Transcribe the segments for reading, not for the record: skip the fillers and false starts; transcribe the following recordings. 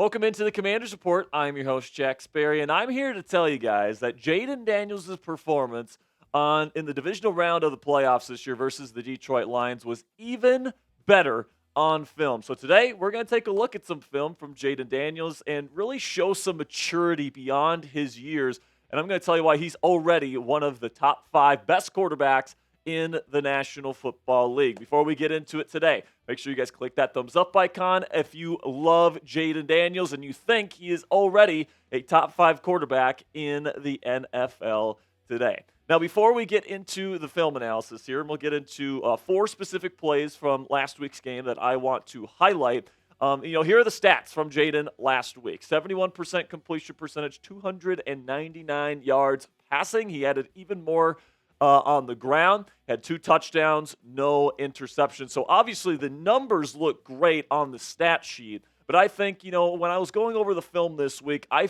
Welcome into the Commander's Report. I'm your host, Jack Sperry, and I'm here to tell you guys that Jayden Daniels' performance in the divisional round of the playoffs this year versus the Detroit Lions was even better on film. So today, we're going to take a look at some film from Jayden Daniels and really show some maturity beyond his years. And I'm going to tell you why he's already one of the top 5 best quarterbacks in the National Football League. Before we get into it today, make sure you guys click that thumbs up icon if you love Jayden Daniels and you think he is already a top 5 quarterback in the NFL today. Now, before we get into the film analysis here, and we'll get into 4 specific plays from last week's game that I want to highlight. Here are the stats from Jayden last week. 71% completion percentage, 299 yards passing. He added even more on the ground, had 2 touchdowns, no interceptions. So obviously the numbers look great on the stat sheet. But I think, when I was going over the film this week, I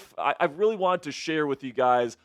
really wanted to share with you guys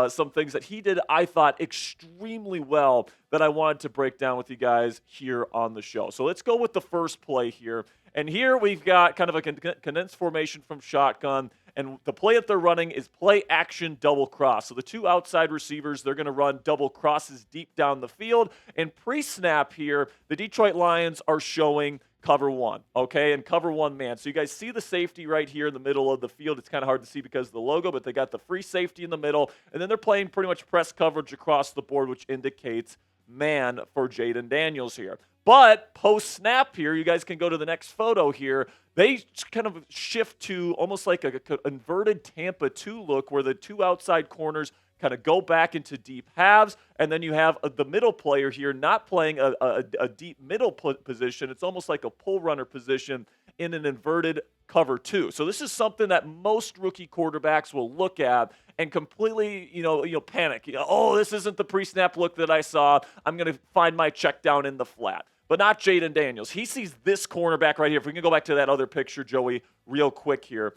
some things that he did, I thought, extremely well that I wanted to break down with you guys here on the show. So let's go with the first play here. And here we've got kind of a condensed formation from shotgun. And the play that they're running is play action double cross. So the 2 outside receivers, they're going to run double crosses deep down the field. And pre-snap here, the Detroit Lions are showing cover 1, okay, and cover 1 man. So you guys see the safety right here in the middle of the field. It's kind of hard to see because of the logo, but they got the free safety in the middle. And then they're playing pretty much press coverage across the board, which indicates man for Jayden Daniels here. But post-snap here, you guys can go to the next photo here. They kind of shift to almost like a inverted Tampa 2 look where the 2 outside corners kind of go back into deep halves, and then you have the middle player here not playing a deep middle position. It's almost like a pull runner position in an inverted cover 2. So this is something that most rookie quarterbacks will look at and completely, panic. Oh, this isn't the pre-snap look that I saw. I'm going to find my check down in the flat. But not Jayden Daniels. He sees this cornerback right here. If we can go back to that other picture, Joey, real quick here.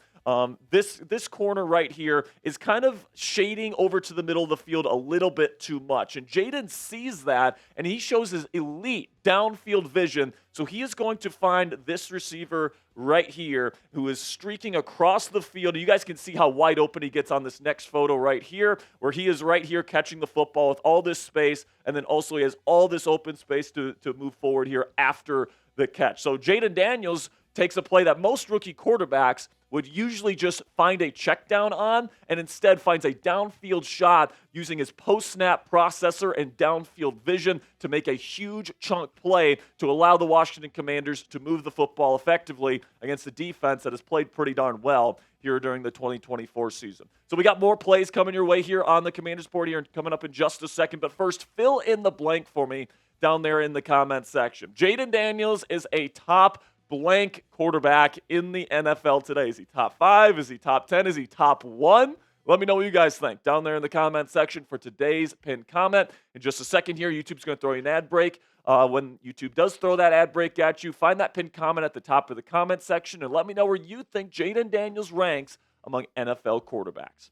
This corner right here is kind of shading over to the middle of the field a little bit too much. And Jayden sees that, and he shows his elite downfield vision. So he is going to find this receiver right here who is streaking across the field. You guys can see how wide open he gets on this next photo right here, where he is right here catching the football with all this space, and then also he has all this open space to move forward here after the catch. So Jayden Daniels takes a play that most rookie quarterbacks would usually just find a check down on, and instead finds a downfield shot using his post-snap processor and downfield vision to make a huge chunk play to allow the Washington Commanders to move the football effectively against a defense that has played pretty darn well here during the 2024 season. So we got more plays coming your way here on the Commanders board here coming up in just a second, but first, fill in the blank for me down there in the comment section. Jayden Daniels is a top blank quarterback in the NFL today. Is he top 5? Is he top 10? Is he top 1? Let me know what you guys think down there in the comment section for today's pinned comment. In just a second here, YouTube's going to throw you an ad break. When YouTube does throw that ad break at you, find that pinned comment at the top of the comment section and let me know where you think Jayden Daniels ranks among NFL quarterbacks.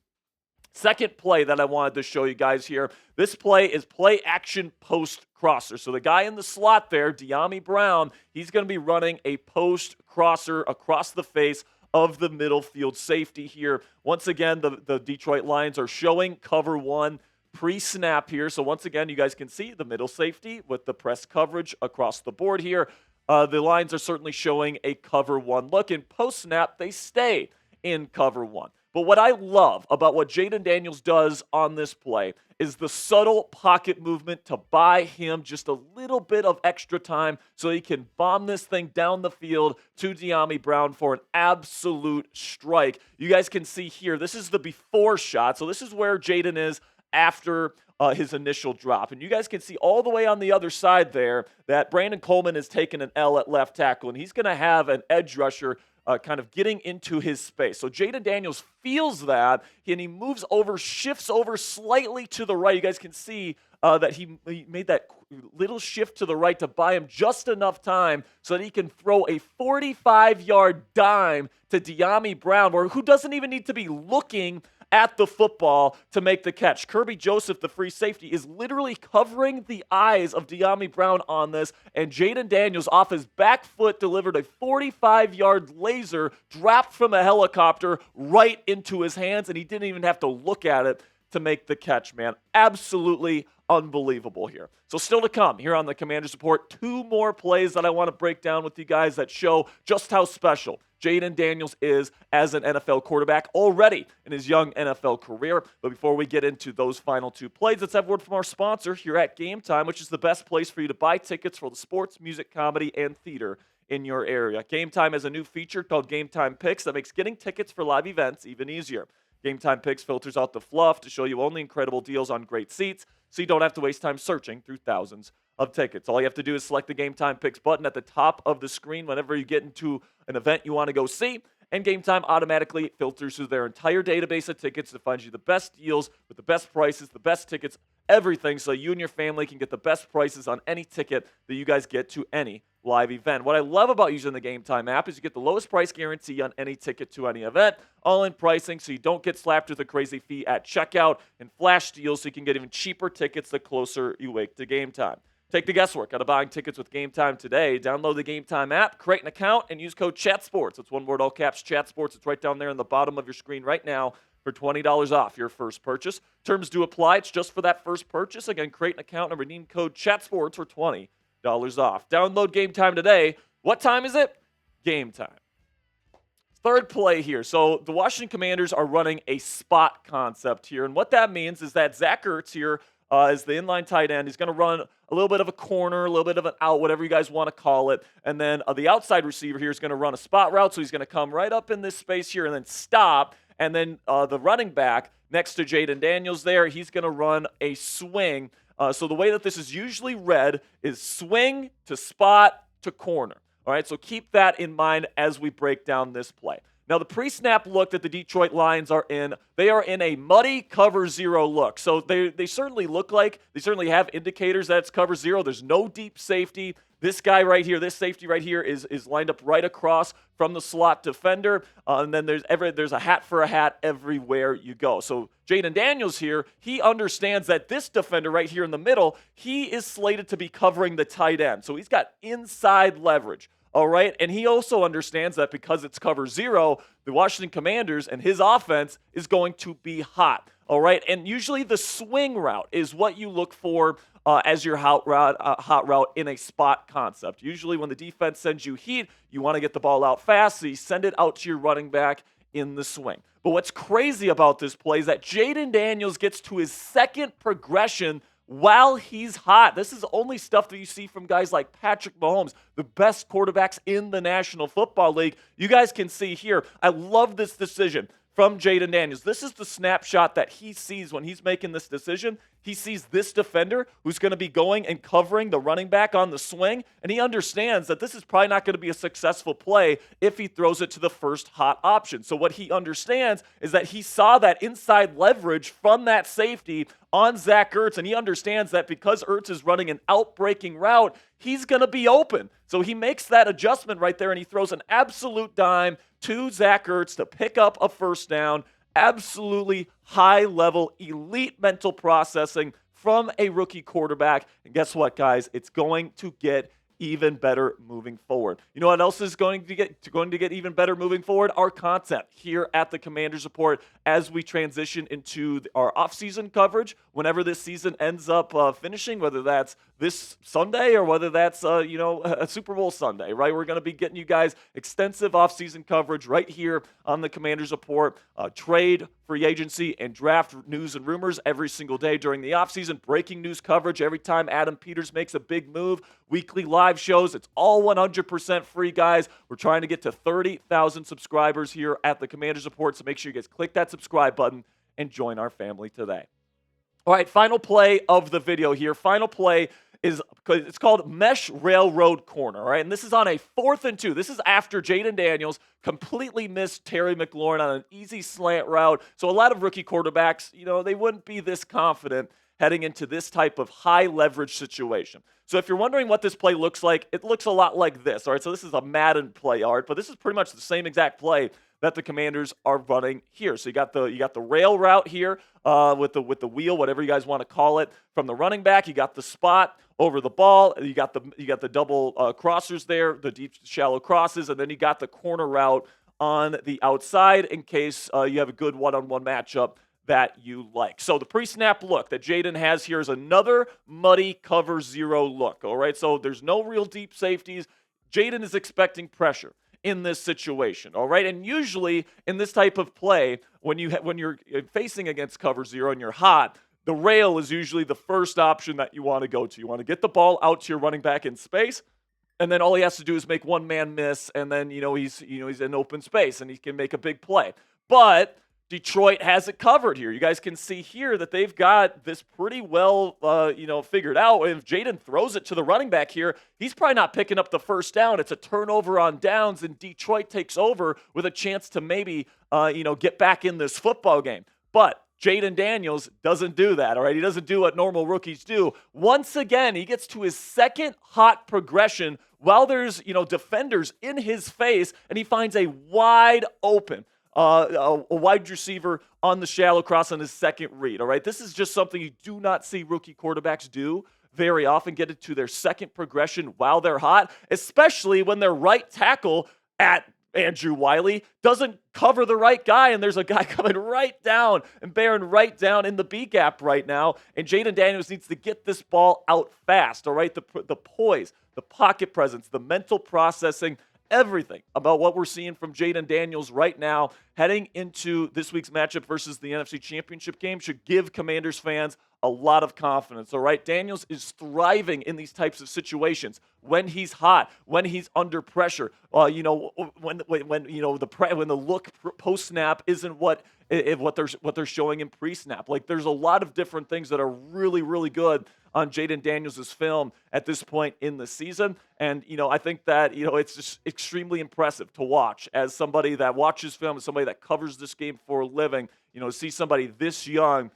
Second play that I wanted to show you guys here. This play is play action post crosser. So the guy in the slot there, Dyami Brown, he's going to be running a post crosser across the face of the middle field safety here. Once again, the Detroit Lions are showing cover 1 pre-snap here. So once again, you guys can see the middle safety with the press coverage across the board here. The Lions are certainly showing a cover 1 look. In post-snap, they stay in cover 1. But what I love about what Jayden Daniels does on this play is the subtle pocket movement to buy him just a little bit of extra time so he can bomb this thing down the field to Dyami Brown for an absolute strike. You guys can see here, this is the before shot. So this is where Jayden is after his initial drop. And you guys can see all the way on the other side there that Brandon Coleman is taking an L at left tackle, and he's going to have an edge rusher kind of getting into his space. So Jayden Daniels feels that, and he moves over, shifts over slightly to the right. You guys can see that he made that little shift to the right to buy him just enough time so that he can throw a 45-yard dime to Dyami Brown, who doesn't even need to be looking at the football to make the catch. Kirby Joseph, the free safety, is literally covering the eyes of De'Ami Brown on this, and Jayden Daniels off his back foot delivered a 45-yard laser dropped from a helicopter right into his hands, and he didn't even have to look at it to make the catch, man. Absolutely unbelievable here. So still to come here on the Commanders Report, 2 more plays that I want to break down with you guys that show just how special Jayden Daniels is as an NFL quarterback already in his young NFL career. But before we get into those final 2 plays, let's have a word from our sponsor here at Game Time, which is the best place for you to buy tickets for the sports, music, comedy, and theater in your area. Game Time has a new feature called Game Time Picks that makes getting tickets for live events even easier. Game Time Picks filters out the fluff to show you only incredible deals on great seats, so you don't have to waste time searching through thousands of tickets. All you have to do is select the Game Time Picks button at the top of the screen whenever you get into an event you want to go see, and Game Time automatically filters through their entire database of tickets to find you the best deals with the best prices, the best tickets, everything, so you and your family can get the best prices on any ticket that you guys get to any live event. What I love about using the Game Time app is you get the lowest price guarantee on any ticket to any event, all in pricing, so you don't get slapped with a crazy fee at checkout, and flash deals so you can get even cheaper tickets the closer you wait to game time. Take the guesswork out of buying tickets with Game Time today. Download the Game Time app, create an account, and use code CHATSPORTS. It's one word, all caps, CHATSPORTS. It's right down there in the bottom of your screen right now for $20 off your first purchase. Terms do apply. It's just for that first purchase. Again, create an account and redeem code CHATSPORTS for $20 off. Download Game Time today. What time is it? Game time. Third play here. So the Washington Commanders are running a spot concept here. And what that means is that Zach Ertz here is the inline tight end. He's going to run a little bit of a corner, a little bit of an out, whatever you guys want to call it. And then the outside receiver here is going to run a spot route. So he's going to come right up in this space here and then stop. And then the running back next to Jayden Daniels there, he's going to run a swing. So the way that this is usually read is swing to spot to corner. All right, so keep that in mind as we break down this play. Now, the pre-snap look that the Detroit Lions are in, they are in a muddy cover zero look. So they certainly look like, they certainly have indicators that it's cover zero. There's no deep safety. This guy right here, this safety right here is lined up right across from the slot defender. And then there's a hat for a hat everywhere you go. So Jayden Daniels here, he understands that this defender right here in the middle, he is slated to be covering the tight end. So he's got inside leverage. All right, and he also understands that because it's cover zero, the Washington Commanders and his offense is going to be hot. All right, and usually the swing route is what you look for as your hot route in a spot concept. Usually when the defense sends you heat, you want to get the ball out fast, so you send it out to your running back in the swing. But what's crazy about this play is that Jayden Daniels gets to his second progression while he's hot. This is only stuff that you see from guys like Patrick Mahomes, the best quarterbacks in the National Football League. You guys can see here, I love this decision from Jayden Daniels. This is the snapshot that he sees when he's making this decision. He sees this defender who's going to be going and covering the running back on the swing, and he understands that this is probably not going to be a successful play if he throws it to the first hot option. So what he understands is that he saw that inside leverage from that safety on Zach Ertz, and he understands that because Ertz is running an out-breaking route, he's going to be open. So he makes that adjustment right there, and he throws an absolute dime to Zach Ertz to pick up a first down. Absolutely high-level, elite mental processing from a rookie quarterback. And guess what, guys? It's going to get even better moving forward. You know what else is going to get even better moving forward? Our content here at the Commanders Report as we transition into our off-season coverage whenever this season ends up finishing, whether that's this Sunday or whether that's a Super Bowl Sunday, right? We're going to be getting you guys extensive off-season coverage right here on the Commanders Report, trade, free agency, and draft news and rumors every single day during the offseason. Breaking news coverage every time Adam Peters makes a big move. Weekly live shows. It's all 100% free, guys. We're trying to get to 30,000 subscribers here at the Commanders Report, so make sure you guys click that subscribe button and join our family today. All right, final play of the video here. Final play it's called Mesh Railroad Corner, all right? And this is on a 4th and 2. This is after Jayden Daniels completely missed Terry McLaurin on an easy slant route. So a lot of rookie quarterbacks, they wouldn't be this confident heading into this type of high leverage situation. So if you're wondering what this play looks like, it looks a lot like this, all right? So this is a Madden play art, but this is pretty much the same exact play that the Commanders are running here. So you got the rail route here with the wheel, whatever you guys want to call it, from the running back. You got the spot over the ball. You got the double crossers there, the deep shallow crosses, and then you got the corner route on the outside in case you have a good one-on-one matchup that you like. So the pre-snap look that Jayden has here is another muddy cover zero look, all right? So there's no real deep safeties. Jayden is expecting pressure in this situation, all right? And usually in this type of play, when you're facing against cover zero and you're hot, the rail is usually the first option that you want to go to. You want to get the ball out to your running back in space, and then all he has to do is make one man miss, and then he's in open space and he can make a big play. But Detroit has it covered here. You guys can see here that they've got this pretty well, figured out. And if Jayden throws it to the running back here, he's probably not picking up the first down. It's a turnover on downs, and Detroit takes over with a chance to maybe, get back in this football game. But Jayden Daniels doesn't do that, all right? He doesn't do what normal rookies do. Once again, he gets to his second hot progression while there's, defenders in his face, and he finds a wide open a wide receiver on the shallow cross on his second read, all right? This is just something you do not see rookie quarterbacks do very often, get it to their second progression while they're hot, especially when their right tackle at Andrew Wiley doesn't cover the right guy, and there's a guy coming right down and bearing right down in the B gap right now, and Jayden Daniels needs to get this ball out fast, all right? The poise, the pocket presence, the mental processing, everything about what we're seeing from Jayden Daniels right now heading into this week's matchup versus the NFC Championship game should give Commanders fans a lot of confidence, all right? Daniels is thriving in these types of situations when he's hot, when he's under pressure, when the look post snap isn't what they're showing in pre-snap. Like, there's a lot of different things that are really, really good on Jayden Daniels' film at this point in the season. And, I think that, it's just extremely impressive to watch as somebody that watches film, as somebody that covers this game for a living, to see somebody this young,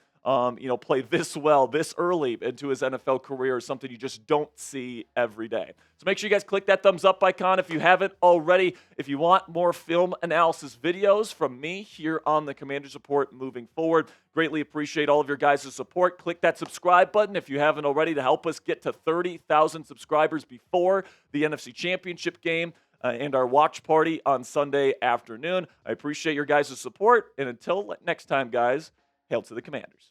play this well, this early into his NFL career is something you just don't see every day. So make sure you guys click that thumbs up icon if you haven't already. If you want more film analysis videos from me here on the Commanders Report moving forward, greatly appreciate all of your guys' support. Click that subscribe button if you haven't already to help us get to 30,000 subscribers before the NFC Championship game and our watch party on Sunday afternoon. I appreciate your guys' support, and until next time, guys, hail to the Commanders.